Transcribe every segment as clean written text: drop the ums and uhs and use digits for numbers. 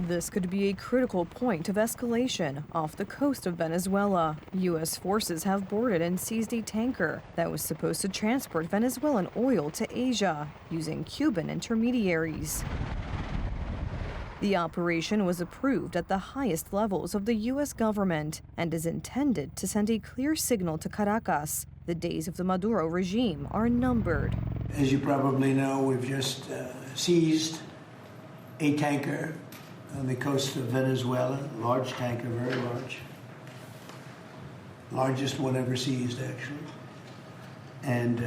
This could be a critical point of escalation off the coast of Venezuela. U.S. forces have boarded and seized a tanker that was supposed to transport Venezuelan oil to Asia using Cuban intermediaries. The operation was approved at the highest levels of the U.S. government and is intended to send a clear signal to Caracas. The days of the Maduro regime are numbered. As you probably know, we've just seized a tanker on the coast of Venezuela, large tanker, very large. Largest one ever seized, actually. And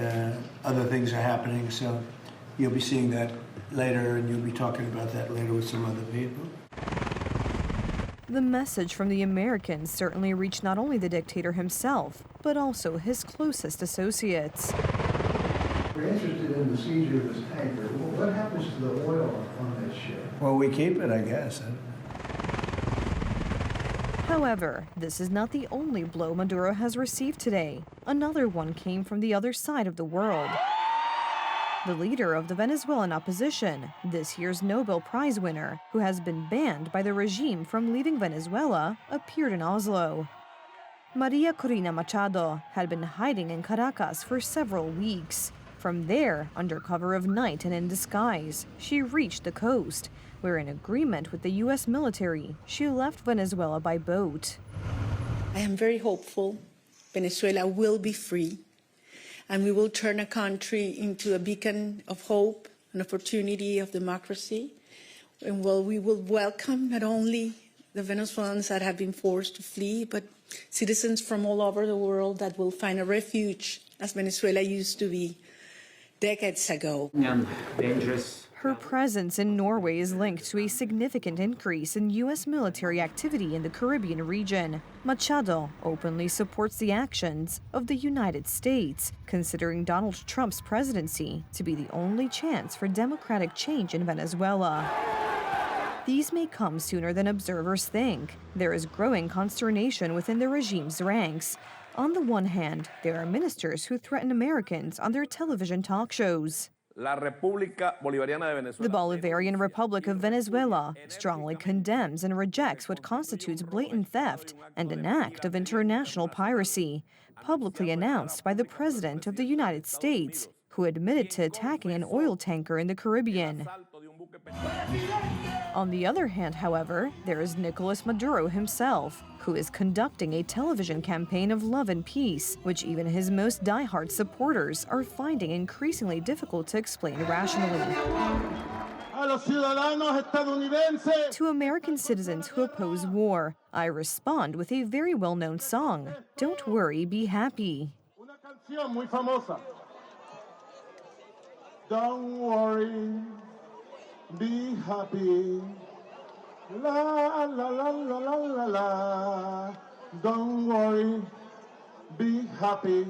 other things are happening, so you'll be seeing that later, and you'll be talking about that later with some other people. The message from the Americans certainly reached not only the dictator himself, but also his closest associates. We're interested in the seizure of this tanker. Well, what happens to the oil on that ship? Well, we keep it, I guess. However, this is not the only blow Maduro has received today. Another one came from the other side of the world. The leader of the Venezuelan opposition, this year's Nobel Prize winner, who has been banned by the regime from leaving Venezuela, appeared in Oslo. Corina Machado had been hiding in Caracas for several weeks. From there, under cover of night and in disguise, she reached the coast, where in agreement with the U.S. military, she left Venezuela by boat. I am very hopeful Venezuela will be free, and we will turn a country into a beacon of hope and opportunity of democracy. And we will welcome not only the Venezuelans that have been forced to flee, but citizens from all over the world that will find a refuge, as Venezuela used to be decades ago. Her presence in Norway is linked to a significant increase in U.S. military activity in the Caribbean region. Machado openly supports the actions of the United States, considering Donald Trump's presidency to be the only chance for democratic change in Venezuela. These may come sooner than observers think. There is growing consternation within the regime's ranks. On the one hand, there are ministers who threaten Americans on their television talk shows. The Bolivarian Republic of Venezuela strongly condemns and rejects what constitutes blatant theft and an act of international piracy, publicly announced by the President of the United States, who admitted to attacking an oil tanker in the Caribbean. On the other hand, however, there is Nicolas Maduro himself, who is conducting a television campaign of love and peace, which even his most diehard supporters are finding increasingly difficult to explain rationally. To American citizens who oppose war, I respond with a very well-known song, Don't Worry, Be Happy. Don't worry, be happy. La la la la la la la. Don't worry, be happy.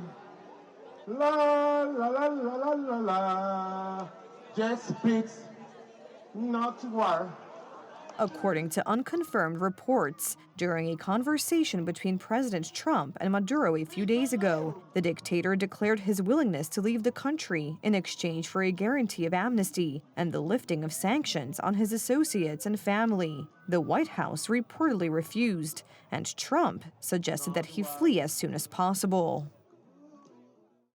La la la la la la la. Just peace, not war. According to unconfirmed reports, during a conversation between President Trump and Maduro a few days ago, the dictator declared his willingness to leave the country in exchange for a guarantee of amnesty and the lifting of sanctions on his associates and family. The White House reportedly refused, and Trump suggested that he flee as soon as possible.